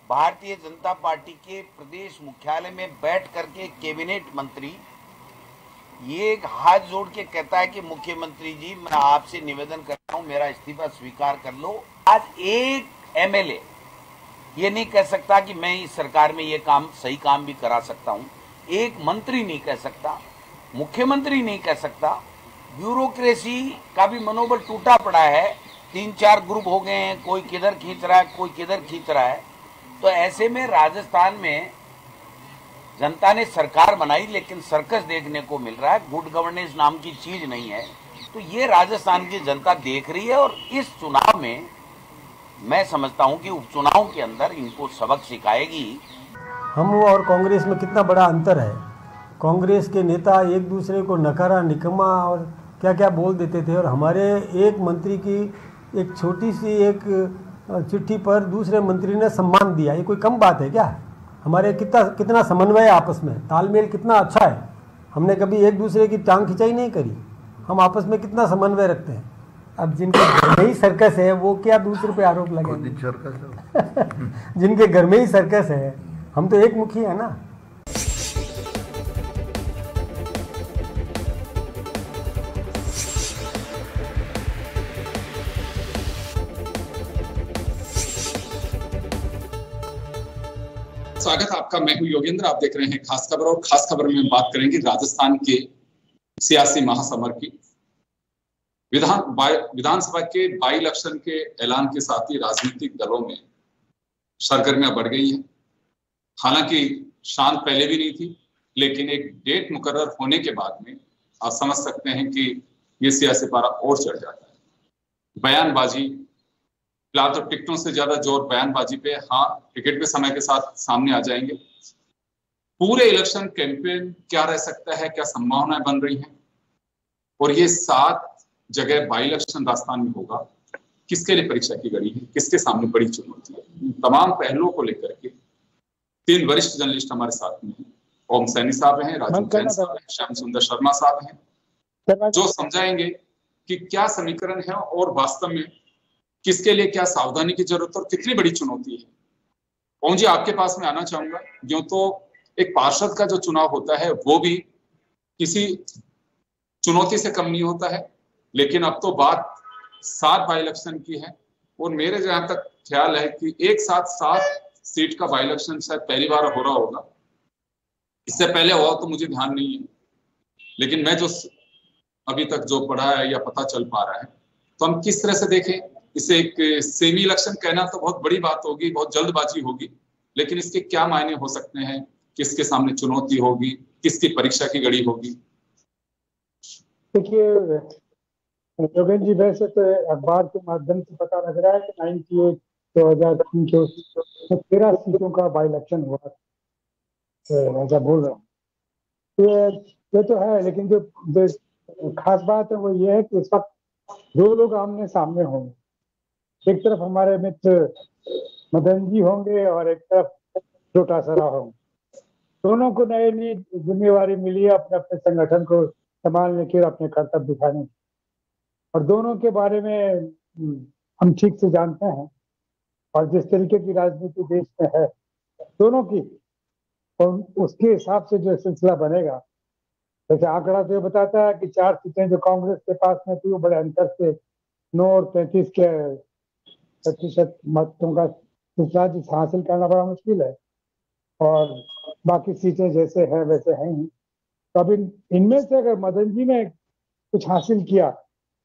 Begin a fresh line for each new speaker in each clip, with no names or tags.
Bharatiya Janata party के प्रदेश मुख्यालय में बैठ करके कैबिनेट मंत्री ये हाथ जोड़ के कहता है कि मुख्यमंत्री जी, मैं आपसे निवेदन करता हूं, मेरा इस्तीफा स्वीकार कर लो। आज एक एमएलए ये नहीं कह सकता कि मैं इस सरकार में ये काम सही काम भी करा सकता हूं। एक मंत्री नहीं कह सकता, मुख्यमंत्री नहीं कह सकता। ब्यूरोक्रेसी का भी मनोबल टूटा पड़ा है। 3-4 ग्रुप हो गए हैं, कोई किधर खींच रहा है, कोई किधर खींच रहा है। तो ऐसे में राजस्थान में जनता ने सरकार बनाई, लेकिन सर्कस देखने को मिल रहा है। गुड गवर्नेंस नाम की चीज नहीं है। तो ये राजस्थान की जनता देख रही है और इस चुनाव में मैं समझता हूं कि उपचुनाव के अंदर इनको सबक सिखाएगी।
हम और कांग्रेस में कितना बड़ा अंतर है। कांग्रेस के नेता एक दूसरे को नकारा, निकम्मा और क्या क्या बोल देते थे, और हमारे एक मंत्री की एक छोटी सी एक चिट्ठी पर दूसरे मंत्री ने सम्मान दिया। ये कोई कम बात है क्या? हमारे कितना समन्वय है आपस में, तालमेल कितना अच्छा है। हमने कभी एक दूसरे की टांग खिंचाई नहीं करी। हम आपस में कितना समन्वय रखते हैं। अब जिनके घर में ही सर्कस है वो क्या दूसरे पे आरोप लगाएंगे? जिनके घर में ही सर्कस है, हम तो एक मुखी है ना।
स्वागत आपका। मैं हूं योगेंद्र, आप देख रहे हैं खास खबर। और खास खबर में हम बात करेंगे राजस्थान के सियासी महासमर की। विधानसभा के बाई इलेक्शन के ऐलान के साथ ही राजनीतिक दलों में सरगर्मियां बढ़ गई हैं। हालांकि शांत पहले भी नहीं थी, लेकिन एक डेट मुकर्रर होने के बाद में आप समझ सकते हैं कि ये सियासी पारा और चढ़ जाता है। बयानबाजी, फिलहाल तो टिकटों से ज्यादा जोर बयानबाजी पे। हाँ, टिकट भी समय के साथ सामने आ जाएंगे। पूरे इलेक्शन कैंपेन क्या रह सकता है, क्या संभावनाएं बन रही हैं, और ये 7 जगह बाई इलेक्शन राजस्थान में होगा, किसके लिए परीक्षा की घड़ी है, किसके सामने बड़ी चुनौती है। तमाम पहलुओं को लेकर के 3 वरिष्ठ जर्नलिस्ट हमारे साथ में हैं। ओम सैनी साहब हैं, राजीव जैन साहब हैं, श्याम सुंदर शर्मा साहब हैं, जो समझाएंगे कि क्या समीकरण है और वास्तव में किसके लिए क्या सावधानी की जरूरत है और कितनी बड़ी चुनौती है। ओम जी, आपके पास में आना चाहूंगा। यूं तो एक पार्षद का जो चुनाव होता है वो भी किसी चुनौती से कम नहीं होता है, लेकिन अब तो बात 7 बाई इलेक्शन की है। और मेरे जहां तक ख्याल है कि एक साथ 7 सीट का बाई इलेक्शन शायद पहली बार हो रहा होगा। इससे पहले हुआ तो मुझे ध्यान नहीं है, लेकिन मैं जो अभी तक जो पढ़ा है या पता चल पा रहा है, तो हम किस तरह से देखें इसे। एक सेमी इलेक्शन कहना तो बहुत बड़ी बात होगी, बहुत जल्दबाजी होगी, लेकिन इसके क्या मायने हो सकते हैं, किसके सामने चुनौती होगी, किसकी परीक्षा की घड़ी होगी?
देखिए योगेंद्र जी, वैसे तो अखबार के माध्यम से पता लग रहा है कि 98 2003 के 13 सीटों का बाई इलेक्शन हुआ, ऐसा बोल रहा हूँ। ये तो है, लेकिन जो खास बात है वो ये है कि इस वक्त 2 लोग आमने सामने होंगे। एक तरफ हमारे मित्र मदन जी होंगे और एक तरफ डोटासरा होंगे। दोनों को नई नई जिम्मेवारी मिली है अपने अपने संगठन को संभालने की और अपने कर्तव्य दिखाने की, और दोनों के बारे में हम ठीक से जानते हैं। और जिस तरीके की राजनीति देश में है दोनों की, और उसके हिसाब से जो सिलसिला बनेगा, जैसे आंकड़ा तो ये बताता है कि 4 सीटें जो कांग्रेस के पास में थी वो बड़े अंतर से 9 और 33 के प्रतिशत मतों का सिलसिला हासिल करना बड़ा मुश्किल है, और बाकी सीटें जैसे है वैसे हैं ही। तो अब इनमें से अगर मदन जी ने कुछ हासिल किया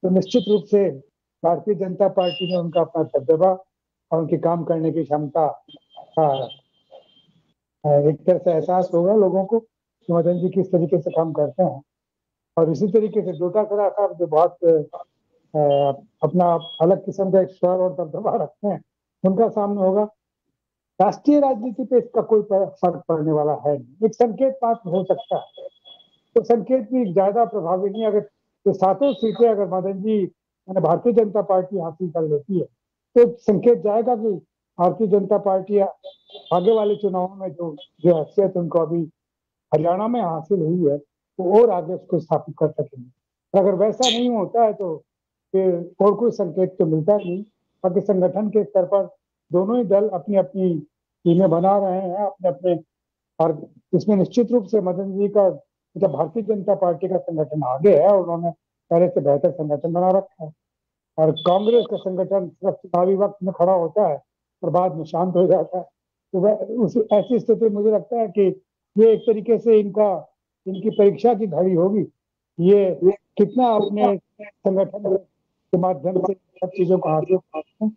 तो निश्चित रूप से भारतीय जनता पार्टी ने उनका अपना दबदबा और उनकी काम करने की क्षमता का एक तरह से एहसास होगा लोगों को कि मदन जी किस तरीके से काम करते हैं। और इसी तरीके से डोटासरा साहब जो बहुत अपना अलग किस्म का एक स्वर और दबदबा रखते हैं, उनका सामने होगा। राष्ट्रीय राजनीति पे इसका कोई फर्क पड़ने वाला है नहीं, एक संकेत मात्र हो सकता है। तो संकेत भी ज्यादा प्रभावी नहीं। अगर तो 7 सीटें अगर मदन जी यानी भारतीय जनता पार्टी हासिल कर लेती है तो संकेत जाएगा कि भारतीय जनता पार्टी आगे वाले चुनावों में जो हैसियत उनको अभी हरियाणा में हासिल हुई है वो और आगे उसको स्थापित कर सकेंगे। अगर वैसा नहीं होता है तो फिर और कोई संकेत तो मिलता नहीं। बाकी संगठन के स्तर पर दोनों ही दल अपनी अपनी टीमें बना रहे हैं अपने अपने। और इसमें निश्चित रूप से मदन जी का मतलब भारतीय जनता पार्टी का संगठन आगे है, उन्होंने पहले से बेहतर संगठन बना रखा है। और कांग्रेस का संगठन सिर्फ चुनावी वक्त में खड़ा होता है और बाद में शांत हो जाता है। तो उस ऐसी स्थिति मुझे लगता है कि ये एक तरीके से इनकी परीक्षा की घड़ी होगी। ये कितना अपने संगठन के माध्यम से सब चीजों को हासिल करते हैं।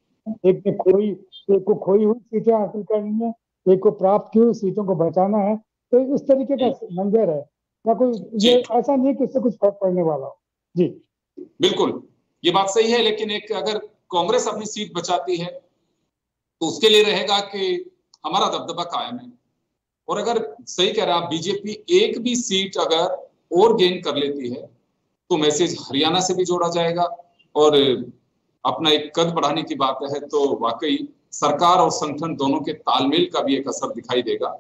एक को खोई हुई सीटें हासिल करनी है, एक को प्राप्त की हुई सीटों को बचाना है। तो इस तरीके का मंजर है ना, कोई ये ऐसा नहीं कि इससे कुछ फर्क पड़ने वाला हो। जी
बिल्कुल, ये बात सही है, लेकिन एक अगर कांग्रेस अपनी सीट बचाती है तो उसके लिए रहेगा कि हमारा दबदबा कायम है। और अगर सही कह रहा, बीजेपी एक भी सीट अगर और गेन कर लेती है तो मैसेज हरियाणा से भी जोड़ा जाएगा। और अपना एक कद बढ़ाने की बात है तो वाकई सरकार और संगठन दोनों के तालमेल का भी एक असर दिखाई देगा।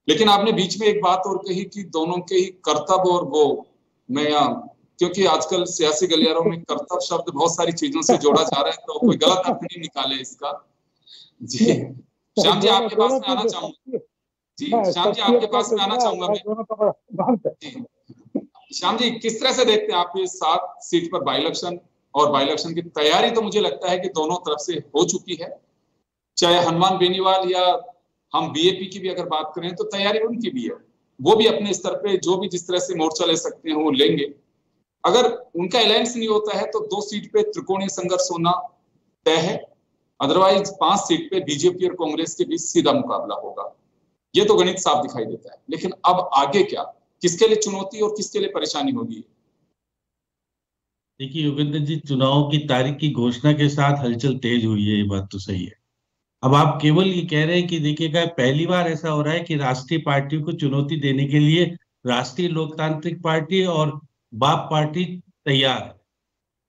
लेकिन आपने बीच में एक बात और कही कि दोनों के ही कर्तव्य और वो, मैं क्योंकि आजकल सियासी गलियारों में कर्तव्य शब्द बहुत सारी चीजों से जोड़ा जा रहा है, तो कोई गलत अर्थ नहीं निकाले इसका। जी श्याम जी आपके पास में आना चाहूंगा। जी श्याम जी आपके पास में आना चाहूंगा मैं। जी श्याम जी, किस तरह से देखते हैं आप ये 7 सीट पर बाई इलेक्शन? और बाई इलेक्शन की तैयारी तो मुझे लगता है कि दोनों तरफ से हो चुकी है, चाहे हनुमान बेनीवाल या हम बीएपी की भी अगर बात करें तो तैयारी उनकी भी है। वो भी अपने स्तर पे जो भी जिस तरह से मोर्चा ले सकते हैं वो लेंगे। अगर उनका अलायंस नहीं होता है तो 2 सीट पे त्रिकोणीय संघर्ष होना तय है, अदरवाइज 5 सीट पे बीजेपी और कांग्रेस के बीच सीधा मुकाबला होगा। ये तो गणित साफ दिखाई देता है। लेकिन अब आगे क्या, किसके लिए चुनौती और किसके लिए परेशानी होगी?
देखिए योगेंद्र जी, चुनाव की तारीख की घोषणा के साथ हलचल तेज हुई है, ये बात तो सही है। अब आप केवल ये कह रहे हैं कि देखिएगा, पहली बार ऐसा हो रहा है कि राष्ट्रीय पार्टियों को चुनौती देने के लिए राष्ट्रीय लोकतांत्रिक पार्टी और बाप पार्टी तैयार है।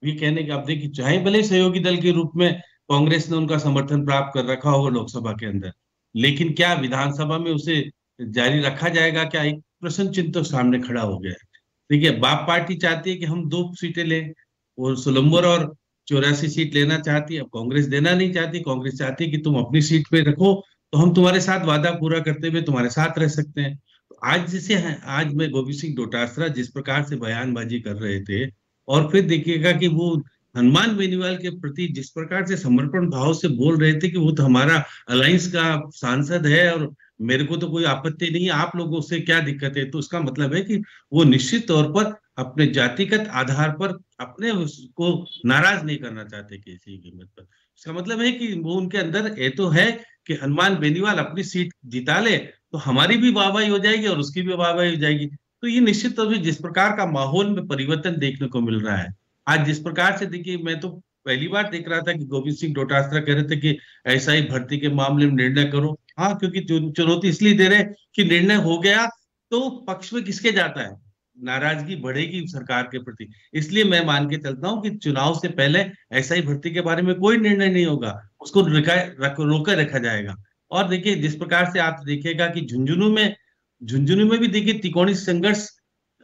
ये कहने का, अब देखिए, चाहे भले सहयोगी दल के रूप में कांग्रेस ने उनका समर्थन प्राप्त कर रखा होगा लोकसभा के अंदर, लेकिन क्या विधानसभा में उसे जारी रखा जाएगा? क्या, एक प्रश्न चिन्ह तो सामने खड़ा हो गया है। देखिए, बाप पार्टी चाहती है कि हम 2 सीटें लें, और सोलंबर और 84 सीट लेना चाहती है। अब कांग्रेस देना नहीं चाहती, कांग्रेस चाहती है कि तुम अपनी सीट पे रखो तो हम तुम्हारे साथ वादा पूरा करते हुए तुम्हारे साथ रह सकते हैं। तो आज जैसे है, आज में गोविंद सिंह डोटासरा जिस प्रकार से बयानबाजी कर रहे थे, और फिर देखिएगा कि वो हनुमान बेनीवाल के प्रति जिस प्रकार से समर्पण भाव से बोल रहे थे कि वो तो हमारा अलायंस का सांसद है और मेरे को तो कोई आपत्ति नहीं है, आप लोगों से क्या दिक्कत है। तो उसका मतलब है कि वो निश्चित तौर पर अपने जातिगत आधार पर अपने उसको नाराज नहीं करना चाहते किसी कीमत पर। इसका मतलब है कि वो उनके अंदर ये तो है कि हनुमान बेनीवाल अपनी सीट जिता ले तो हमारी भी वाहवाही हो जाएगी और उसकी भी वाहवाही हो जाएगी। तो ये निश्चित तौर पर जिस प्रकार का माहौल में परिवर्तन देखने को मिल रहा है आज, जिस प्रकार से, देखिए, मैं तो पहली बार देख रहा था कि गोविंद सिंह डोटासरा कह रहे थे कि ऐसा ही भर्ती के मामले में निर्णय करो। हाँ, क्योंकि चुनौती इसलिए दे रहे कि निर्णय हो गया तो पक्ष में किसके जाता है, नाराजगी बढ़ेगी सरकार के प्रति। इसलिए मैं मान के चलता हूं कि चुनाव से पहले ऐसा ही भर्ती के बारे में कोई निर्णय नहीं होगा, उसको रोकर रखा जाएगा। और देखिए, जिस प्रकार से आप देखिएगा कि झुंझुनू में भी देखिए त्रिकोणीय संघर्ष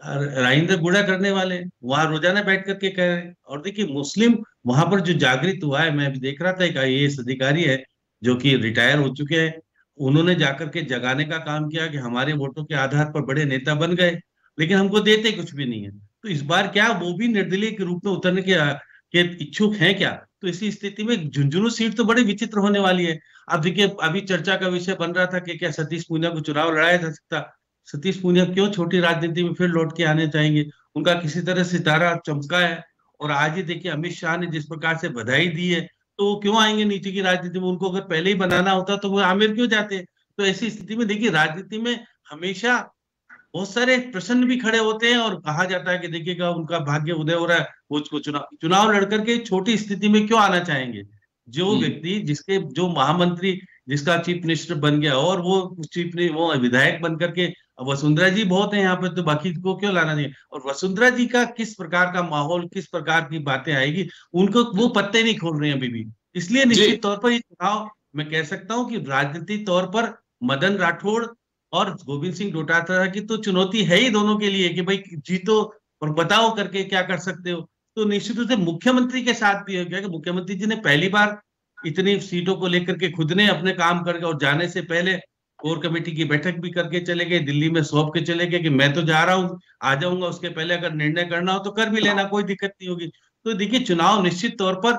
राजेंद्र गुड़ा करने वाले वहां रोजाना बैठ करके कह रहे हैं। और देखिए, मुस्लिम वहां पर जो जागृत हुआ है, मैं अभी देख रहा था, एक IAS अधिकारी है जो कि रिटायर हो चुके हैं, उन्होंने जाकर के जगाने का काम किया कि हमारे वोटों के आधार पर बड़े नेता बन गए लेकिन हमको देते कुछ भी नहीं है। तो इस बार क्या वो भी निर्दलीय के रूप में उतरने के इच्छुक हैं क्या? तो इसी स्थिति में झुंझुनू सीट तो बड़ी विचित्र होने वाली है। अब देखिए, अभी चर्चा का विषय बन रहा था कि क्या सतीश पूनिया को चुनाव लड़ाया जा सकता। सतीश पूनिया क्यों छोटी राजनीति में फिर लौट के आने चाहेंगे? उनका किसी तरह सितारा चमका है। और आज ही देखिए, अमित शाह ने जिस प्रकार से बधाई दी है, तो वो क्यों आएंगे नीचे की राजनीति में? उनको अगर पहले ही बनाना होता तो वो आमिर क्यों जाते? तो ऐसी स्थिति में देखिए, राजनीति में हमेशा बहुत सारे प्रश्न भी खड़े होते हैं और कहा जाता है कि देखिएगा, उनका भाग्य उदय हो रहा है, वो चुनाव लड़कर के छोटी स्थिति में क्यों आना चाहेंगे? जो व्यक्ति जो महामंत्री जिसका चीफ मिनिस्टर बन गया और वो विधायक बन करके, वसुंधरा जी बहुत है यहाँ पे, तो बाकी को क्यों लाना चाहिए? और वसुंधरा जी का किस प्रकार का माहौल, किस प्रकार की बातें आएगी, उनको वो पत्ते नहीं खोल रहे हैं अभी भी। इसलिए निश्चित तौर पर ये चुनाव, मैं कह सकता हूँ कि राजनीतिक तौर पर मदन राठौड़ और गोविंद सिंह डोटासरा की तो चुनौती है ही दोनों के लिए कि भाई जीतो और बताओ करके क्या कर सकते हो। तो निश्चित रूप से मुख्यमंत्री के साथ भी हो गया कि मुख्यमंत्री जी ने पहली बार इतनी सीटों को लेकर के खुद ने अपने काम करके और जाने से पहले कोर कमेटी की बैठक भी करके चले गए, दिल्ली में सौंप के चले गए कि मैं तो जा रहा हूँ, आ जाऊंगा, उसके पहले अगर निर्णय करना हो तो कर भी लेना, कोई दिक्कत नहीं होगी। तो देखिए चुनाव निश्चित तौर पर,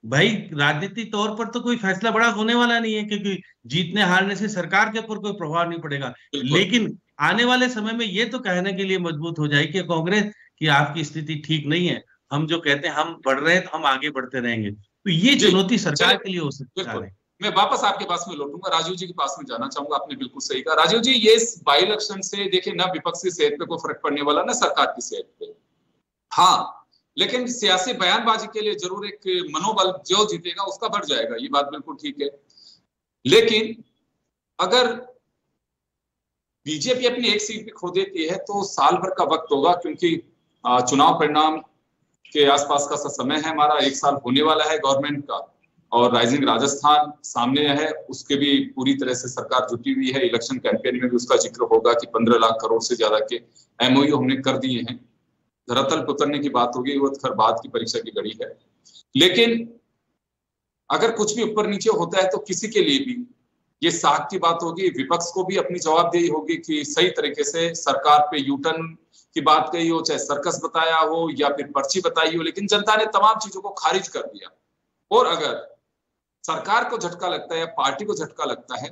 भाई राजनीतिक तौर पर तो कोई फैसला बड़ा होने वाला नहीं है, क्योंकि जीतने हारने से सरकार के ऊपर कोई प्रभाव नहीं पड़ेगा।
बिल्कुल
लेकिन आने वाले समय में ये तो कहने के लिए मजबूत हो जाए कि कांग्रेस की आपकी स्थिति ठीक नहीं है, हम जो कहते हैं हम बढ़ रहे हैं तो हम आगे बढ़ते रहेंगे, तो ये
जी।
चुनौती सरकार
चलिए,
के लिए हो सकती
बिल्कुल
है।
मैं वापस आपके पास में लौटूंगा, राजीव जी के पास में जाना चाहूंगा। आपने बिल्कुल सही कहा राजीव जी, ये इस बाई इलेक्शन से देखिए ना विपक्ष की सेहत पे कोई फर्क पड़ने वाला ना सरकार की सेहत पे, हाँ, लेकिन सियासी बयानबाजी के लिए जरूर एक मनोबल जो जीतेगा उसका बढ़ जाएगा, ये बात बिल्कुल ठीक है। लेकिन अगर बीजेपी अपनी एक सीट भी खो देती है तो साल भर का वक्त होगा, क्योंकि चुनाव परिणाम के आसपास का समय है हमारा, 1 साल होने वाला है गवर्नमेंट का, और राइजिंग राजस्थान सामने है, उसके भी पूरी तरह से सरकार जुटी हुई है। इलेक्शन कैंपेन में भी उसका जिक्र होगा कि 15 लाख करोड़ से ज्यादा के MOU हमने कर दिए हैं। धरातल पर उतरने की बात होगी, वो खैर बाद की परीक्षा की घड़ी है। लेकिन अगर कुछ भी ऊपर नीचे होता है तो किसी के लिए भी ये साख की बात होगी, विपक्ष को भी अपनी जवाबदेही होगी कि सही तरीके से सरकार पे यूटर्न की बात कही हो, चाहे सर्कस बताया हो या फिर पर्ची बताई हो, लेकिन जनता ने तमाम चीजों को खारिज कर दिया। और अगर सरकार को झटका लगता है या पार्टी को झटका लगता है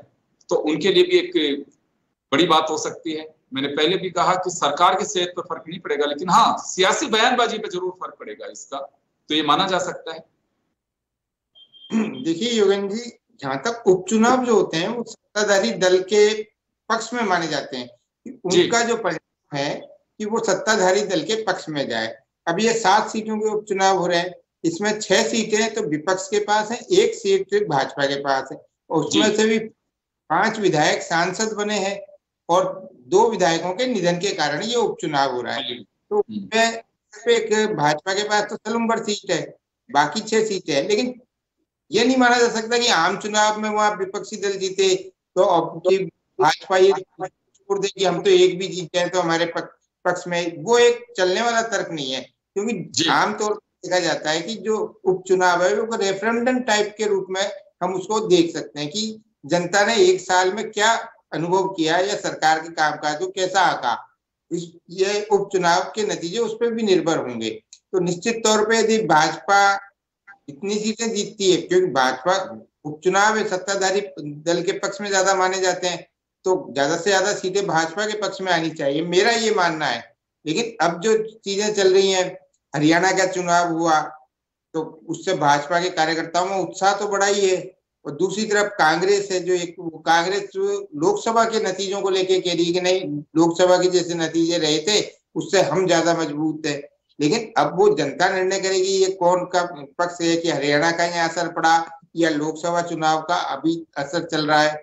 तो उनके लिए भी एक बड़ी बात हो सकती है। मैंने पहले भी कहा कि सरकार की सेहत पर फर्क नहीं पड़ेगा, लेकिन हाँ सियासी बयानबाजी पे जरूर फर्क पड़ेगा इसका, तो ये माना जा सकता है।
देखिए योगेन जी, जहां तक उपचुनाव जो होते हैं वो सत्ताधारी दल के पक्ष में माने जाते हैं, उनका जो परिणाम है कि वो सत्ताधारी दल के पक्ष में जाए। अब ये 7 सीटों के उपचुनाव हो रहे हैं, इसमें 6 सीटें तो विपक्ष के पास है, 1 सीट भाजपा के पास है, और उसमें से भी 5 विधायक सांसद बने हैं और 2 विधायकों के निधन के कारण ये उपचुनाव हो रहा है। तो एक भाजपा के पास तो सलूम्बर सीट है, बाकी 6 सीटें हैं। लेकिन ये नहीं माना जा सकता कि आम चुनाव में वहां विपक्षी दल जीते तो अब की भाजपा ये छोड़ दे कि हम तो एक भी जीते हैं तो हमारे पक्ष में, वो एक चलने वाला तर्क नहीं है। क्योंकि आमतौर पर देखा जाता है कि जो उपचुनाव है वो रेफरेंडम टाइप के रूप में हम उसको देख सकते हैं कि जनता ने 1 साल में क्या अनुभव किया या सरकार के कामकाज को कैसा आका, ये उपचुनाव के नतीजे उस पर भी निर्भर होंगे। तो निश्चित तौर पे यदि भाजपा इतनी सीटें जीतती है, क्योंकि भाजपा उपचुनाव है, सत्ताधारी दल के पक्ष में ज्यादा माने जाते हैं, तो ज्यादा से ज्यादा सीटें भाजपा के पक्ष में आनी चाहिए, मेरा ये मानना है। लेकिन अब जो चीजें चल रही हैं, हरियाणा का चुनाव हुआ तो उससे भाजपा के कार्यकर्ताओं में उत्साह तो बढ़ा ही है, और दूसरी तरफ कांग्रेस है जो एक कांग्रेस लोकसभा के नतीजों को लेके कह रही है कि नहीं, लोकसभा के जैसे नतीजे रहे थे उससे हम ज्यादा मजबूत है। लेकिन अब वो जनता निर्णय करेगी ये कौन का पक्ष है, कि हरियाणा का यहाँ असर पड़ा या लोकसभा चुनाव का अभी असर चल रहा है,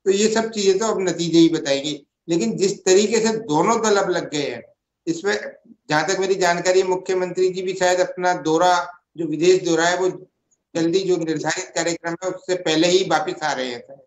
तो ये सब चीजें तो अब नतीजे ही बताएगी। लेकिन जिस तरीके से दोनों दल अब लग गए हैं, इसमें जहां तक मेरी जानकारी है मुख्यमंत्री जी भी शायद अपना दौरा, जो विदेश दौरा है, वो जल्दी जो निर्धारित कार्यक्रम है उससे पहले ही वापिस आ रहे हैं।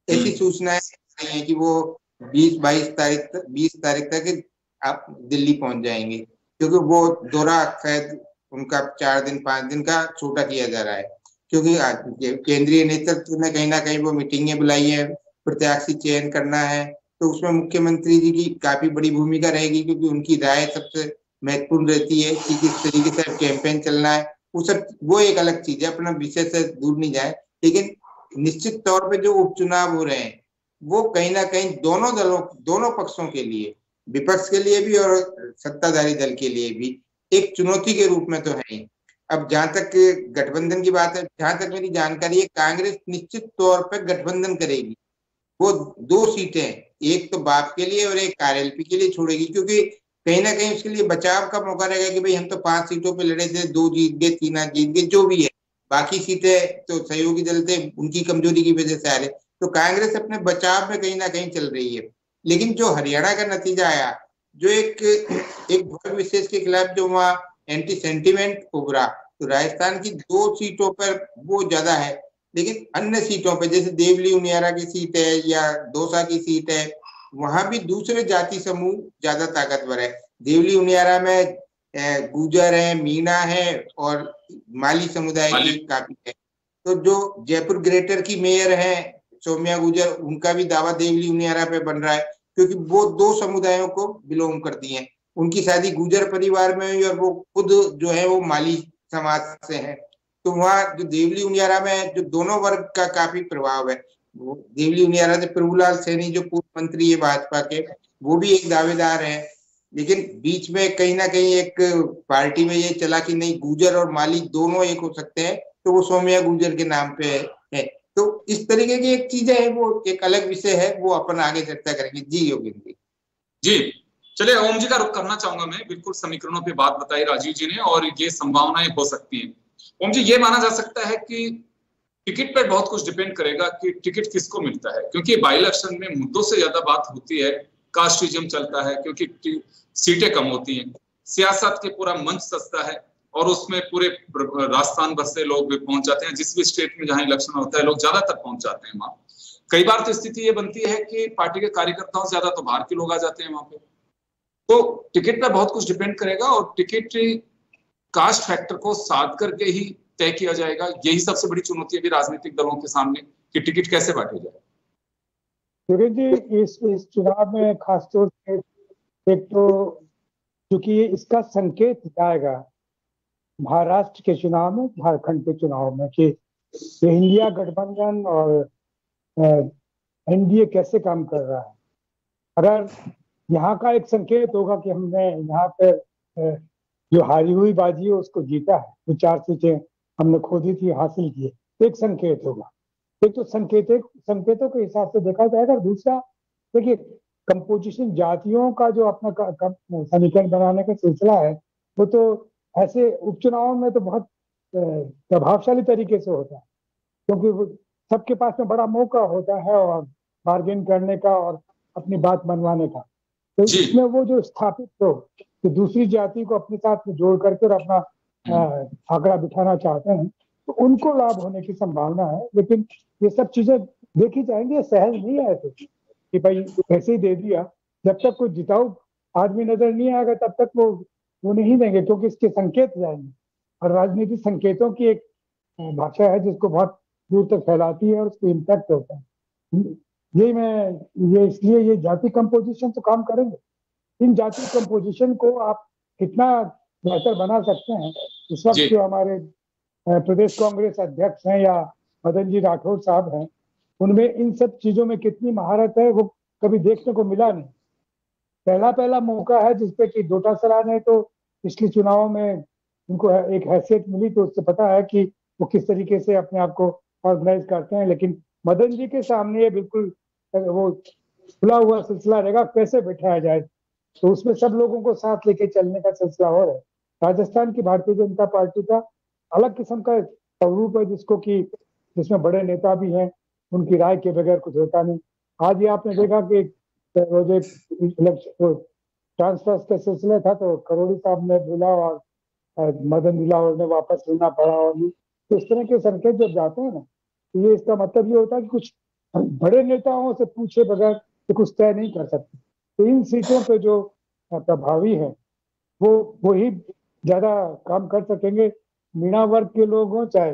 ऐसी सूचनाएं हैं कि वो 20 तारीख तक आप दिल्ली पहुंच जाएंगे, क्योंकि वो दौरा शायद उनका 4 दिन 5 दिन का छोटा किया जा रहा है, क्योंकि केंद्रीय नेतृत्व ने कहीं ना कहीं वो मीटिंगें बुलाई है, प्रत्याशी चयन करना है, तो उसमें मुख्यमंत्री जी की काफी बड़ी भूमिका रहेगी, क्योंकि उनकी राय सबसे महत्वपूर्ण रहती है कि किस तरीके से कैंपेन चलना है। वो एक अलग चीज है, अपना विषय से दूर नहीं जाए। लेकिन निश्चित तौर पे जो उपचुनाव हो रहे हैं वो कहीं ना कहीं दोनों पक्षों के लिए, विपक्ष के लिए भी और सत्ताधारी दल के लिए भी एक चुनौती के रूप में तो है। अब जहां तक गठबंधन की बात है, जहां तक मेरी जानकारी है, कांग्रेस निश्चित तौर पर गठबंधन करेगी। वो 2 सीटें, एक तो बाप के लिए और एक RLP के लिए छोड़ेगी, क्योंकि कहीं ना कहीं उसके लिए बचाव का मौका रहेगा कि भाई हम तो 5 सीटों पे लड़े थे, 2 जीत गए, 3 जीत गए, जो भी है, बाकी सीटें तो सहयोगी दल थे, उनकी कमजोरी की वजह से आ रहे। तो कांग्रेस अपने बचाव में कहीं ना कहीं चल रही है। लेकिन जो हरियाणा का नतीजा आया, जो एक वर्ग विशेष के खिलाफ जो वहाँ एंटी सेंटिमेंट उभरा, तो राजस्थान की 2 सीटों पर वो ज्यादा है, लेकिन अन्य सीटों पर जैसे देवली उनियारा की सीट है या दौसा की सीट है, वहां भी दूसरे जाति समूह ज्यादा ताकतवर है। देवली उनियारा में गुर्जर है, मीणा है और माली समुदाय की काफी है। तो जो जयपुर ग्रेटर की मेयर है सौम्या गुर्जर, उनका भी दावा देवली उनियारा पे बन रहा है, क्योंकि वो 2 समुदायों को बिलोंग करती हैं। उनकी शादी गुर्जर परिवार में हुई और वो खुद जो है वो माली समाज से है। तो वहाँ जो देवली उनियारा में जो दोनों वर्ग का काफी प्रभाव है। वो देवली उनियारा से प्रभुलाल सैनी जो पूर्व मंत्री है भाजपा के, वो भी एक दावेदार है। लेकिन बीच में कहीं ना कहीं एक पार्टी में ये चला कि नहीं, गुर्जर और माली दोनों एक हो सकते हैं, तो वो सौम्या गुर्जर के नाम पे है। तो इस तरीके की एक चीजें है, वो एक अलग विषय है, वो अपन आगे चर्चा करेंगे। जी योगेंद्र
जी, चलिए ओम जी का रुख करना चाहूंगा मैं। बिल्कुल समीकरणों पे बात बताई राजीव जी ने और ये संभावनाएं हो सकती हैं। ओम जी, ये माना जा सकता है कि टिकट पर बहुत कुछ डिपेंड करेगा कि टिकट किसको मिलता है, क्योंकि बाई इलेक्शन में मुद्दों से ज्यादा बात होती है, कास्टिज्म चलता है क्योंकि सीटें कम होती हैं, सियासत के पूरा मंच सस्ता है और उसमें पूरे राजस्थान भर से लोग पहुंच जाते हैं। जिस भी स्टेट में जहां इलेक्शन होता है लोग ज्यादातर पहुंच जाते हैं वहां। कई बार तो स्थिति ये बनती है कि पार्टी के कार्यकर्ताओं से ज्यादा तो बाहर के लोग आ जाते हैं वहां पे। तो टिकट पर बहुत कुछ डिपेंड करेगा और टिकट कास्ट फैक्टर को साध करके ही तय किया जाएगा। यही सबसे बड़ी चुनौती है भी राजनीतिक दलों के सामने कि टिकट कैसे बांटे जाए।
जी, इस चुनाव में खासतौर से एक तो क्योंकि इसका संकेत जाएगा महाराष्ट्र के चुनाव में, झारखंड के चुनाव में, कि इंडिया गठबंधन और एनडीए कैसे काम कर रहा है। अगर यहाँ का एक संकेत होगा कि हमने यहाँ पे जो हारी हुई बाजी है उसको जीता है, जो 4 सीटें हमने खोदी थी हासिल की, एक संकेत होगा। एक तो संकेतों के हिसाब से देखा जाएगा। दूसरा देखिए, कंपोजिशन जातियों का जो अपना समीकरण बनाने का सिलसिला है, वो तो ऐसे उपचुनावों में तो बहुत प्रभावशाली तरीके से होता है, क्योंकि सबके पास में बड़ा मौका होता है और बार्गेन करने का और अपनी बात मनवाने का। तो इसमें वो जो स्थापित हो कि दूसरी जाति को अपने साथ में जोड़ करके और अपना आंकड़ा बिठाना चाहते हैं, तो उनको लाभ होने की संभावना है। लेकिन ये सब चीजें देखी जाएंगी, सहज नहीं है ऐसे कि भाई ऐसे ही दे दिया। जब तक कोई जिताऊ आदमी नजर नहीं आएगा तब तक वो नहीं देंगे, क्योंकि इसके संकेत जाएंगे। और राजनीति संकेतों की एक भाषा है जिसको बहुत दूर तक फैलाती है और उसको इम्पैक्ट होता है। ये इसलिए ये जाति कंपोजिशन तो काम करेंगे। इन जाति कंपोजिशन को आप कितना बेहतर बना सकते हैं, इस वक्त जो हमारे प्रदेश कांग्रेस अध्यक्ष हैं या मदन जी राठौर साहब हैं, उनमें इन सब चीजों में कितनी महारत है वो कभी देखने को मिला नहीं। पहला मौका है जिसपे कि डोटासरा ने तो पिछले चुनाव में उनको एक हैसियत मिली, तो उससे पता है कि वो किस तरीके से अपने आप को ऑर्गेनाइज करते हैं। लेकिन मदन जी के सामने ये बिल्कुल वो खुला हुआ सिलसिला रहेगा, कैसे बैठाया जाए। तो उसमें सब लोगों को साथ लेके चलने का सिलसिला हो रहा है। राजस्थान की भारतीय जनता पार्टी का अलग किस्म का स्वरूप है, जिसमें बड़े नेता भी हैं, उनकी राय के बगैर कुछ होता नहीं। आज ये आपने देखा कि ट्रांसफर का सिलसिला था तो करोड़ी साहब ने बोला और मदन दिलावर ने वापस लेना पड़ा। और तो इस तरह के संकेत जब जाते हैं ना, तो ये इसका मतलब ये होता है कि कुछ बड़े नेताओं से पूछे बगैर तो कुछ तय नहीं कर सकते। तो इन सीटों पे जो प्रभावी है वो ही ज्यादा काम कर सकेंगे। मीणा वर्ग के लोग हों, चाहे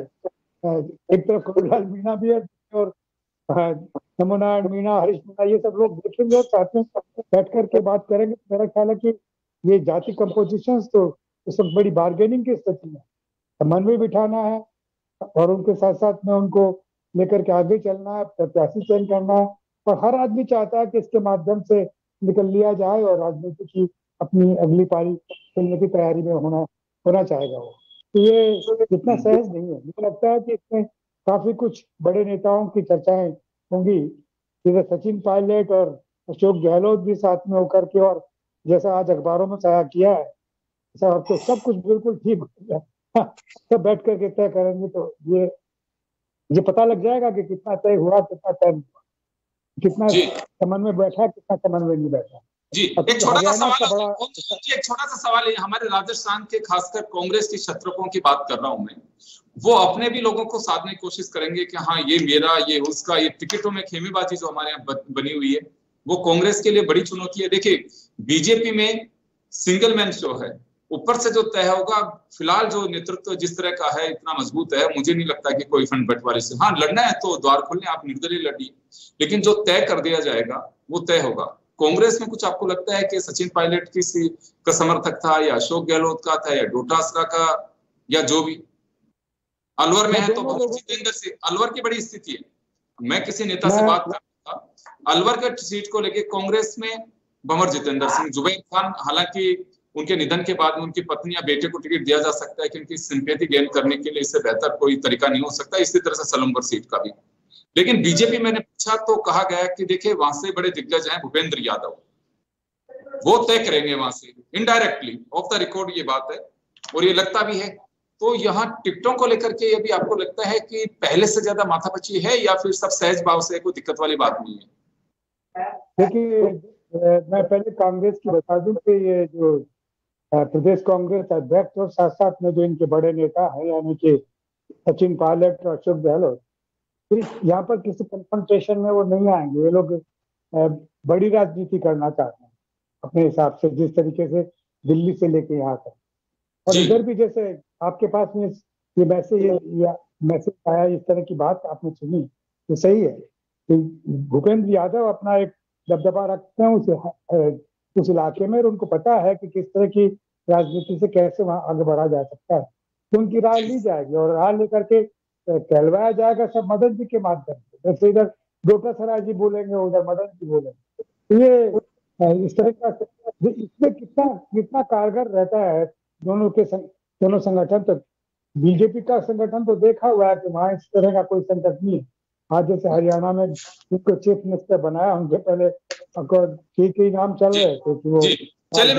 एक तरफ करुलाल मीणा भी है और नमोनारायण मीणा, हरीश मीणा, ये सब लोग देखेंगे और साथ में बैठ करके बात करेंगे। मेरा ख्याल है कि ये जाति कंपोजिशन तो इस वक्त बड़ी बार्गेनिंग की स्थिति में समन्वय बिठाना है और उनके साथ साथ में उनको लेकर के आगे चलना है, प्रत्याशी चयन करना है। और हर आदमी चाहता है कि इसके माध्यम से निकल लिया जाए और राजनीति की अपनी अगली पारी खेलने की तैयारी में होना चाहेगा वो। तो ये इतना सहज नहीं है। मुझे लगता है कि इसमें काफी कुछ बड़े नेताओं की चर्चाएं होंगी, जैसे सचिन पायलट और अशोक गहलोत भी साथ में होकर के, और जैसा आज अखबारों में साया किया है तो सब कुछ बिल्कुल ठीक हो गया। सब बैठ करके तय करेंगे तो ये पता लग जाएगा कि कितना तय हुआ, कितना तय हुआ, कितना समन्वय बैठा, कितना समन्वय नहीं बैठा।
जी, एक छोटा सा सवाल है हमारे राजस्थान के, खासकर कांग्रेस के क्षत्रपों की बात कर रहा हूं मैं। वो अपने भी लोगों को साधने की कोशिश करेंगे कि हाँ ये मेरा, ये उसका, ये टिकटों में खेमेबाजी जो हमारे यहाँ बनी हुई है वो कांग्रेस के लिए बड़ी चुनौती है। देखिए बीजेपी में सिंगल मैन शो है, ऊपर से जो तय होगा, फिलहाल जो नेतृत्व जिस तरह का है इतना मजबूत है, मुझे नहीं लगता कि कोई फंड बंटवारे से, हाँ लड़ना है तो द्वार खोलने, आप निर्दलीय लड़िए, लेकिन जो तय कर दिया जाएगा वो तय होगा। कांग्रेस में कुछ आपको लगता है कि सचिन पायलट का समर्थक था, या अशोक गहलोत का था, या डोटासरा का, या जो भी अलवर में है तो भंवर जितेंद्र सिंह, अलवर की बड़ी स्थिति है। मैं किसी नेता से बात कर रहा था, अलवर के सीट को लेके कांग्रेस में भंवर जितेंद्र सिंह, जुबैर खान, हालांकि उनके निधन के बाद में उनकी पत्नी या बेटे को टिकट दिया जा सकता है क्योंकि सिंपैथी गेन करने के लिए इससे बेहतर कोई तरीका नहीं हो सकता, इसी तरह से सलम्बर सीट का भी। लेकिन बीजेपी मैंने पूछा तो कहा गया कि देखिए वहां से बड़े दिग्गज हैं भूपेंद्र यादव, वो तय करेंगे वहां से इनडायरेक्टली, ऑफ द रिकॉर्ड ये बात है और ये लगता भी है। तो यहाँ टिकटों को लेकर के ये भी आपको लगता है कि पहले से ज्यादा माथापच्ची है या फिर सब सहज भाव से, कोई दिक्कत वाली बात नहीं है?
देखिए, मैं पहले कांग्रेस की बता दूं कि ये जो प्रदेश कांग्रेस अध्यक्ष और साथ साथ में जो इनके बड़े नेता हैं, यानी कि सचिन पायलट और अशोक गहलोत, यहाँ पर किसी कन्फ्रंटेशन में वो नहीं आएंगे। ये लोग बड़ी राजनीति करना चाहते हैं अपने हिसाब से, जिस तरीके से दिल्ली से लेके यहाँ तक। और इधर भी जैसे आपके पास में ये मैसेज आया, इस तरह की बात आपने सुनी, तो सही है कि भूपेंद्र यादव अपना एक दबदबा रखते हैं उस इलाके में, और उनको पता है कि किस तरह की राजनीति से कैसे वहां आगे बढ़ा जा सकता है। तो उनकी राय ली जाएगी और राय लेकर के कहलवाया जाएगा सब मदन जी के माध्यम से। जैसे इधर डोटासरा जी बोलेंगे, उधर मदन जी बोलेंगे। ये इस तरह का, इसमें कितना कारगर रहता है दोनों संगठन। तो बीजेपी का संगठन तो देखा हुआ है कि वहां इस तरह का कोई संकट नहीं है। आज जैसे हरियाणा में उनको चीफ मिनिस्टर बनाया, उनके पहले ठीक ही नाम चल रहे थे कि वो।
चलिए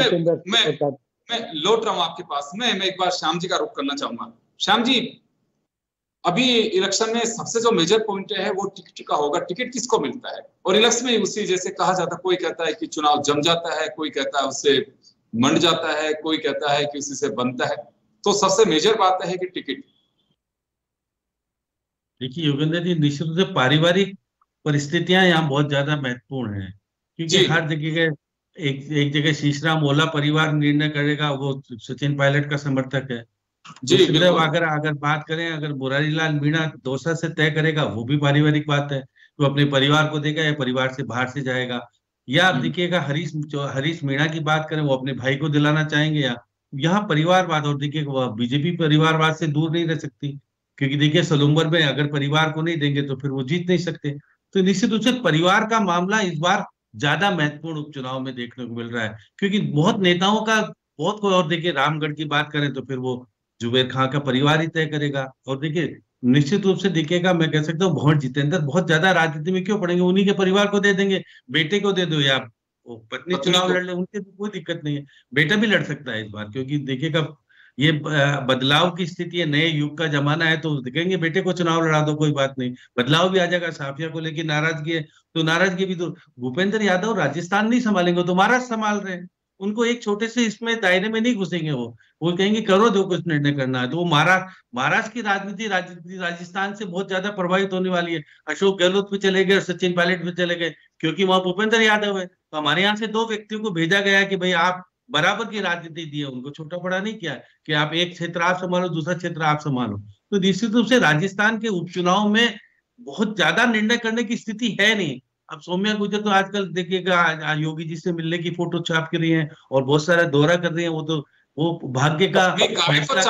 मैं लौट रहा हूँ आपके पास में, मैं एक बार श्याम जी का रुख करना चाहूंगा। श्याम जी, अभी इलेक्शन में सबसे जो मेजर पॉइंट है वो टिकट का होगा, टिकट किसको मिलता है? और इलेक्शन में उसी जैसे कहा जाता है, कोई कहता है कि चुनाव जम जाता है, कोई कहता है उससे मंड जाता है, कोई कहता है कि उसी से बनता है। तो सबसे मेजर बात है कि टिकट।
देखिए योगेंद्र जी, निश्चित रूप से पारिवारिक परिस्थितियां यहाँ बहुत ज्यादा महत्वपूर्ण है, क्योंकि हर जगह एक जगह शीशराम ओला परिवार निर्णय करेगा, वो सचिन पायलट का समर्थक है। अगर बात करें, अगर मुरारीलाल मीणा दौसा से तय करेगा, वो भी पारिवारिक बात है, वो अपने परिवार को देगा या परिवार से बाहर से जाएगा। या आप देखिएगा हरीश मीणा की बात करें, वो अपने भाई को दिलाना चाहेंगे, या यहाँ परिवारवाद। और देखिए बीजेपी परिवारवाद से दूर नहीं रह सकती, क्योंकि देखिए सलूम्बर में अगर परिवार को नहीं देंगे तो फिर वो जीत नहीं सकते। तो निश्चित रूप से परिवार का मामला इस बार ज्यादा महत्वपूर्ण उपचुनाव में देखने को मिल रहा है, क्योंकि बहुत नेताओं का बहुत कोई। और देखिए रामगढ़ की बात करें तो फिर वो जुबैर खान का परिवार ही तय करेगा। और देखिए निश्चित रूप से देखिएगा, मैं कह सकता हूँ भंवर जितेंद्र बहुत ज्यादा राजनीति में क्यों पड़ेंगे, उन्हीं के परिवार को दे देंगे, बेटे को दे दो या पत्नी चुनाव लड़ ले, उनकी कोई दिक्कत नहीं है। बेटा भी लड़ सकता है इस बार, क्योंकि देखिएगा ये बदलाव की स्थिति है, नए युग का जमाना है, तो देखेंगे बेटे को चुनाव लड़ा दो, कोई बात नहीं, बदलाव भी आ जाएगा। साफिया को लेकर नाराजगी है तो नाराजगी भी दूर। भूपेंद्र यादव राजस्थान नहीं संभालेंगे तो महाराष्ट्र संभाल रहे हैं, उनको एक छोटे से इसमें दायरे में नहीं घुसेंगे। वो कहेंगे करो, जो कुछ निर्णय करना है। तो वो महाराष्ट्र की राजनीति राजस्थान से बहुत ज्यादा प्रभावित होने वाली है। अशोक गहलोत भी चले गए और सचिन पायलट भी चले गए, क्योंकि वहां भूपेंद्र यादव है। तो हमारे यहाँ से 2 व्यक्तियों को भेजा गया कि भाई आप बराबर की राजनीति दी है, उनको छोटा बड़ा नहीं किया कि आप एक क्षेत्र आप संभालो, दूसरा क्षेत्र आप संभालो। तो निश्चित रूप से राजस्थान के उपचुनाव में बहुत ज्यादा निर्णय करने की स्थिति है नहीं। अब सौम्या गुर्जर तो आजकल देखिएगा योगी जी से मिलने की फोटो छाप कर रही हैं और बहुत सारा दौरा कर रही हैं। वो भाग्य का
गाय को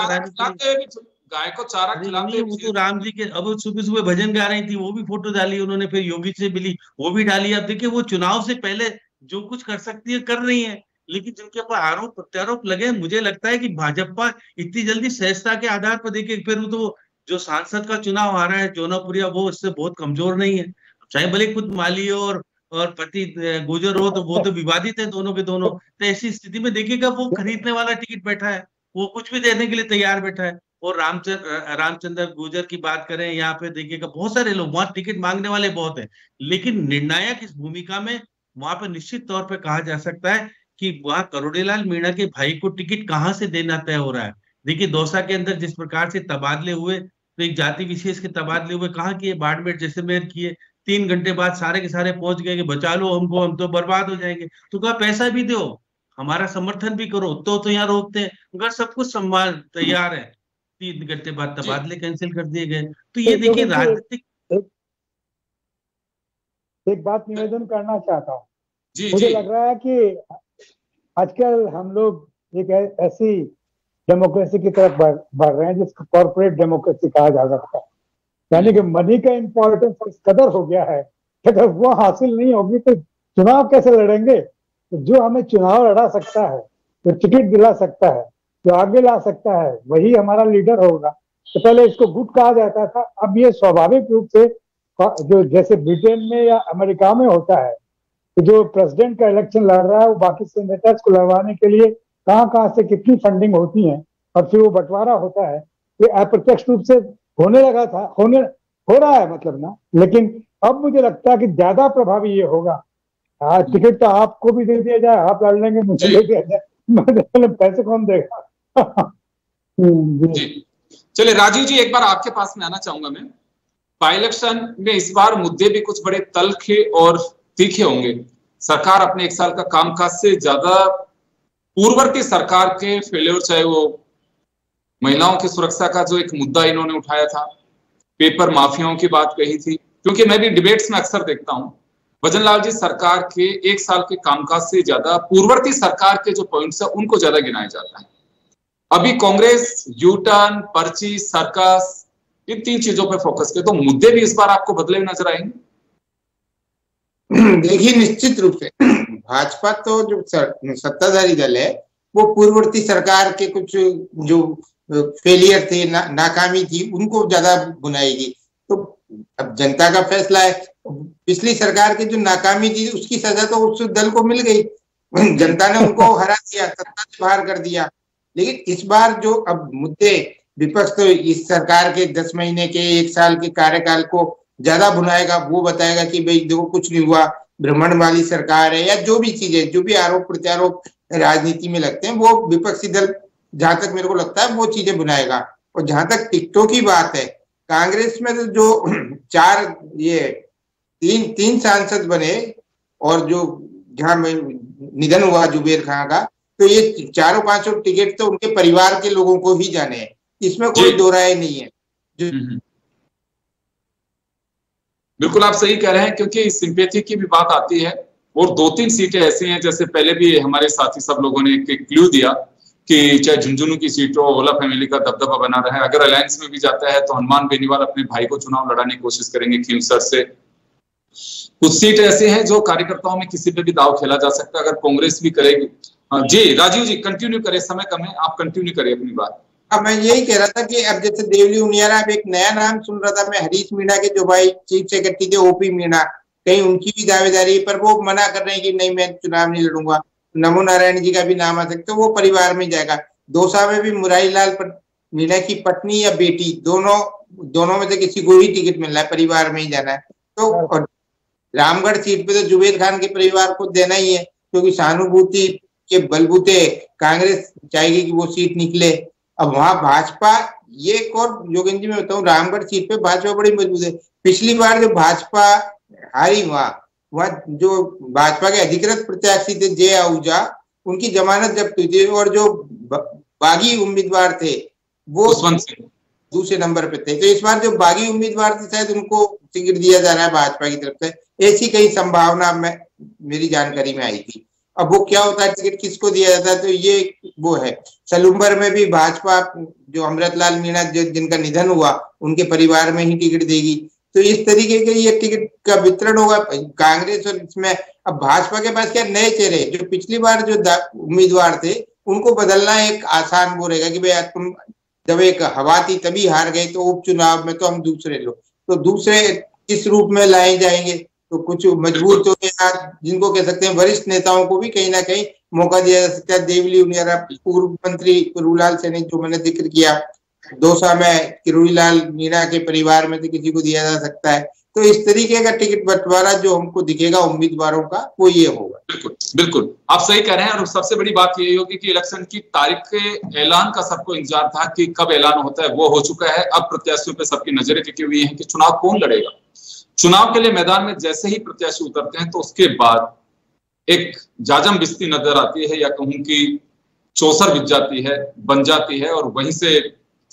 चारा खिलाते,
वो तो राम जी के, अब सुबह सुबह भजन गा रही थी, वो भी फोटो डाली उन्होंने, फिर योगी से मिली, वो भी डाली। अब देखिए वो चुनाव से पहले जो कुछ कर सकती है कर रही है, लेकिन जिनके ऊपर आरोप प्रत्यारोप लगे, मुझे लगता है कि भाजपा इतनी जल्दी सहजता के आधार पर देखिए, फिर तो जो सांसद का चुनाव आ रहा है जौनापुरिया, वो इससे बहुत कमजोर नहीं है। चाहे भले खुद माली और पति गुजर हो, तो वो तो विवादित है दोनों के दोनों। तो ऐसी स्थिति में देखिएगा वो खरीदने वाला टिकट बैठा है, वो कुछ भी देने के लिए तैयार बैठा है। और रामचंद्र गुर्जर की बात करें, यहाँ पे देखिएगा बहुत सारे लोग वहां टिकट मांगने वाले बहुत है, लेकिन निर्णायक इस भूमिका में वहां पे निश्चित तौर पे कहा जा सकता है कि वहां करोड़ीलाल मीणा के भाई को टिकट कहाँ से देना तय हो रहा है। देखिए दौसा के अंदर जिस प्रकार से तबादले हुए, तो एक जाति विशेष के तबादले हुए, कहाँ किए, बाड़मेर जैसलमेर किए। 3 घंटे बाद सारे के सारे पहुंच गए कि बचा लो हमको, हम तो बर्बाद हो जाएंगे। तो कहा पैसा भी दो, हमारा समर्थन भी करो, तो यहाँ रोकते हैं। अगर सब कुछ संभाल तैयार है, 3 घंटे बाद तबादले कैंसिल कर दिए गए। तो ये देखिए राजनीतिक।
एक बात निवेदन करना चाहता हूँ।
जी
मुझे
जी
लग रहा है कि आजकल हम लोग एक ऐसी डेमोक्रेसी की तरफ बढ़ रहे हैं जिसको कॉर्पोरेट डेमोक्रेसी कहा जा सकता है। यानी कि मनी का इम्पोर्टेंस इस कदर हो गया है कि अगर वो हासिल नहीं होगी तो चुनाव कैसे लड़ेंगे। तो जो हमें चुनाव लड़ा सकता है, जो टिकट दिला सकता है, जो आगे ला सकता है, वही हमारा लीडर होगा। तो पहले इसको गुट कहा जाता था, अब ये स्वाभाविक रूप से जो जैसे ब्रिटेन में या अमेरिका में होता है, जो प्रेसिडेंट का इलेक्शन लड़ रहा है वो बाकी सेनेटर्स को लड़वाने के लिए कहाँ से कितनी फंडिंग होती है और फिर वो बंटवारा होता है। ये अप्रत्यक्ष रूप से होने लगा था, हो रहा है मतलब ना। लेकिन अब मुझे लगता है कि ज्यादा प्रभावी ये होगा। टिकट तो आपको भी दे दिया जाए, आप लड़ लेंगे, मुझे दे दिया जाए, पैसे कौन देगा।
जी चलिए राजीव जी, एक बार आपके पास में आना चाहूंगा मैं। बाई इलेक्शन में इस बार मुद्दे भी कुछ बड़े तल्खे और तीखे होंगे। सरकार अपने 1 साल का कामकाज से ज्यादा पूर्ववर्ती सरकार के फेलियर, चाहे वो महिलाओं की सुरक्षा का जो एक मुद्दा इन्होंने उठाया था, पेपर माफियाओं की बात कही थी, क्योंकि मैं भी डिबेट्स में अक्सर देखता हूं भजन लाल जी, सरकार के 1 साल के कामकाज से ज्यादा पूर्ववर्ती सरकार के जो पॉइंट्स है उनको ज्यादा गिनाया जाता है। अभी कांग्रेस यू टर्न, पर्ची, सर्कस, इन 3 चीजों पे फोकस किया, तो मुद्दे भी इस बार आपको बदले हुए नजर आएंगे।
देखिए निश्चित रूप से भाजपा तो जो सत्ताधारी दल है वो पूर्ववर्ती सरकार के कुछ जो फेलियर थे, नाकामी थी, उनको ज्यादा बुनाएगी। तो अब जनता का फैसला है। पिछली सरकार की जो नाकामी थी उसकी सजा तो उस दल को मिल गई, जनता ने उनको हरा दिया, सत्ता से बाहर कर दिया। लेकिन इस बार जो अब मुद्दे, विपक्ष तो इस सरकार के 10 महीने के 1 साल के कार्यकाल को ज्यादा भुनाएगा। वो बताएगा कि भाई देखो कुछ नहीं हुआ, भ्रमण वाली सरकार है, या जो भी चीजें, जो भी आरोप प्रत्यारोप राजनीति में लगते हैं, वो विपक्षी दल जहां तक मेरे को लगता है वो चीजें बुनाएगा। और जहां तक टिकटों की बात है, कांग्रेस में तो जो 3 सांसद बने और जो जहां निधन हुआ जुबेर खान का, तो ये 4-5 टिकट तो उनके परिवार के लोगों को ही जाने हैं, इसमें कोई दो राय नहीं है।
बिल्कुल आप सही कह रहे हैं, क्योंकि सिंपैथी की भी बात आती है। और 2-3 सीटें ऐसी हैं, जैसे पहले भी हमारे साथी सब लोगों ने एक क्लू दिया कि चाहे झुंझुनू की सीट हो, ओला फैमिली का दबदबा बना रहा है। अगर अलायंस में भी जाता है तो हनुमान बेनीवाल अपने भाई को चुनाव लड़ाने की कोशिश करेंगे खींवसर से। कुछ सीट ऐसे हैं जो कार्यकर्ताओं में किसी पे भी दाव खेला जा सकता है, अगर कांग्रेस भी करेगी। जी राजीव जी कंटिन्यू करें, समय कम है, आप कंटिन्यू करें अपनी बात।
अब मैं यही कह रहा था कि अब जैसे देवली उनियारा, अब एक नया नाम सुन रहा था मैं, हरीश मीणा के जो भाई चीफ सेक्रेटरी थे, ओपी मीणा, कहीं उनकी भी दावेदारी, पर वो मना कर रहे हैं कि नहीं मैं चुनाव नहीं लड़ूंगा। नमो नारायण जी का भी नाम आ सकता है, वो परिवार में जाएगा। दौसा में भी मुरारी लाल मीणा की पत्नी या बेटी, दोनों में से किसी को ही टिकट मिल रहा है, परिवार में ही जाना है। तो और रामगढ़ सीट पे तो जुबेर खान के परिवार को देना ही है, क्योंकि सहानुभूति के बलबूते कांग्रेस चाहेगी कि वो सीट निकले। अब वहां भाजपा, ये एक और योगेंद्र जी मैं बताऊं, रामगढ़ सीट पे भाजपा बड़ी मजबूत है। पिछली बार जो भाजपा हारी वहां जो भाजपा के अधिकृत प्रत्याशी थे जय आहूजा, उनकी जमानत जब्त हुई थी, और जो बागी उम्मीदवार थे वो दूसरे नंबर पे थे। तो इस बार जो बागी उम्मीदवार थे शायद उनको टिकट दिया जा रहा है भाजपा की तरफ से, ऐसी कई संभावना मेरी जानकारी में आई थी। अब वो क्या होता है, टिकट किसको दिया जाता है, तो ये वो है। सलूम्बर में भी भाजपा जो अमृतलाल मीणा जिनका निधन हुआ, उनके परिवार में ही टिकट देगी। तो इस तरीके के ये टिकट का वितरण होगा कांग्रेस। और इसमें अब भाजपा के पास क्या नए चेहरे, जो पिछली बार जो उम्मीदवार थे उनको बदलना एक आसान वो रहेगा कि भाई तुम जब एक हवा थी तभी हार गए, तो उपचुनाव में तो हम दूसरे लोग, तो दूसरे किस रूप में लाए जाएंगे। तो कुछ मजबूत हो गया, जिनको कह सकते हैं वरिष्ठ नेताओं को भी कहीं ना कहीं मौका दिया जा सकता है। देवली उनियारा पूर्व मंत्री किरोड़ीलाल सैनी जो मैंने जिक्र किया, दौसा में किरोड़ीलाल मीणा के परिवार में से किसी को दिया जा सकता है। तो इस तरीके का टिकट बंटवारा जो हमको दिखेगा उम्मीदवारों का, वो ये होगा।
बिल्कुल बिल्कुल आप सही कह रहे हैं। और सबसे बड़ी बात यही होगी कि इलेक्शन की तारीख के ऐलान का सबको इंतजार था कि कब ऐलान होता है, वो हो चुका है। अब प्रत्याशियों पे सबकी नजरें टिकी हुई है कि चुनाव कौन लड़ेगा। चुनाव के लिए मैदान में जैसे ही प्रत्याशी उतरते हैं तो उसके बाद एक जाजम बिस्ती नजर आती है, या कहूं कि चौसर बिछ जाती है, बन जाती है, और वहीं से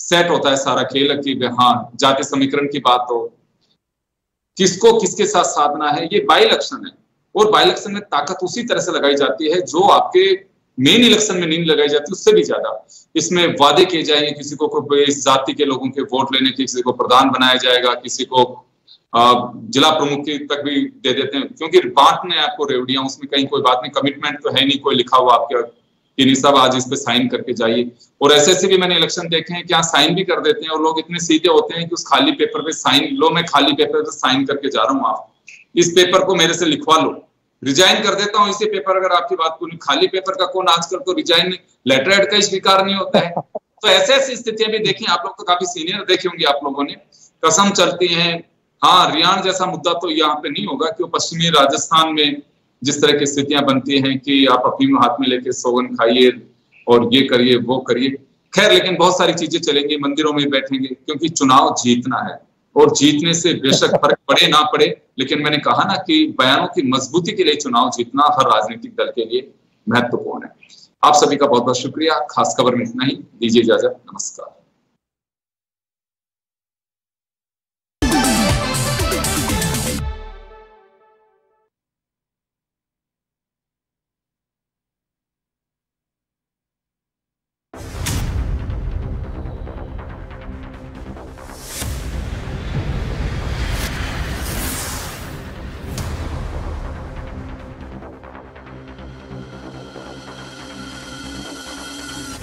सेट होता है सारा खेल कि हाँ जाति समीकरण की बात हो, किसको किसके साथ साधना है। ये बाई इलेक्शन है, और बाई इलेक्शन में ताकत उसी तरह से लगाई जाती है जो आपके मेन इलेक्शन में नहीं लगाई जाती, उससे भी ज्यादा। इसमें वादे किए जाएंगे, किसी को इस जाति के लोगों के वोट लेने के, किसी को प्रधान बनाया जाएगा, किसी को जिला प्रमुख तक भी दे देते हैं, क्योंकि बांटने आपको रेवड़ियां, उसमें कहीं कोई बात नहीं, कमिटमेंट तो है नहीं कोई लिखा हुआ आपके कि नहीं साहब आज इस पे साइन करके जाइए। और ऐसे भी मैंने इलेक्शन देखे हैं कि यहाँ साइन भी कर देते हैं, और लोग इतने सीधे होते हैं कि उस खाली पेपर पे साइन लो, मैं खाली पेपर पे साइन करके जा रहा हूँ, आप इस पेपर को मेरे से लिखवा लो, रिजाइन कर देता हूँ इसी पेपर। अगर आपकी बात को नहीं, खाली पेपर का कौन आजकल तो रिजाइन लेटर हेड का ही स्वीकार नहीं होता है। तो ऐसी स्थितियां भी देखी, आप लोग तो काफी सीनियर देखे होंगे आप लोगों ने, कसम चलती है। हाँ, रियाण जैसा मुद्दा तो यहाँ पे नहीं होगा, क्यों पश्चिमी राजस्थान में जिस तरह की स्थितियां बनती हैं कि आप अपनी हाथ में लेके सौगन खाइए और ये करिए वो करिए, खैर, लेकिन बहुत सारी चीजें चलेंगी, मंदिरों में बैठेंगे, क्योंकि चुनाव जीतना है, और जीतने से बेशक फर्क पड़े ना पड़े, लेकिन मैंने कहा ना कि बयानों की मजबूती के लिए चुनाव जीतना हर राजनीतिक दल के लिए महत्वपूर्ण है। आप सभी का बहुत बहुत शुक्रिया। खास खबर में इतना ही, दीजिए इजाजत, नमस्कार।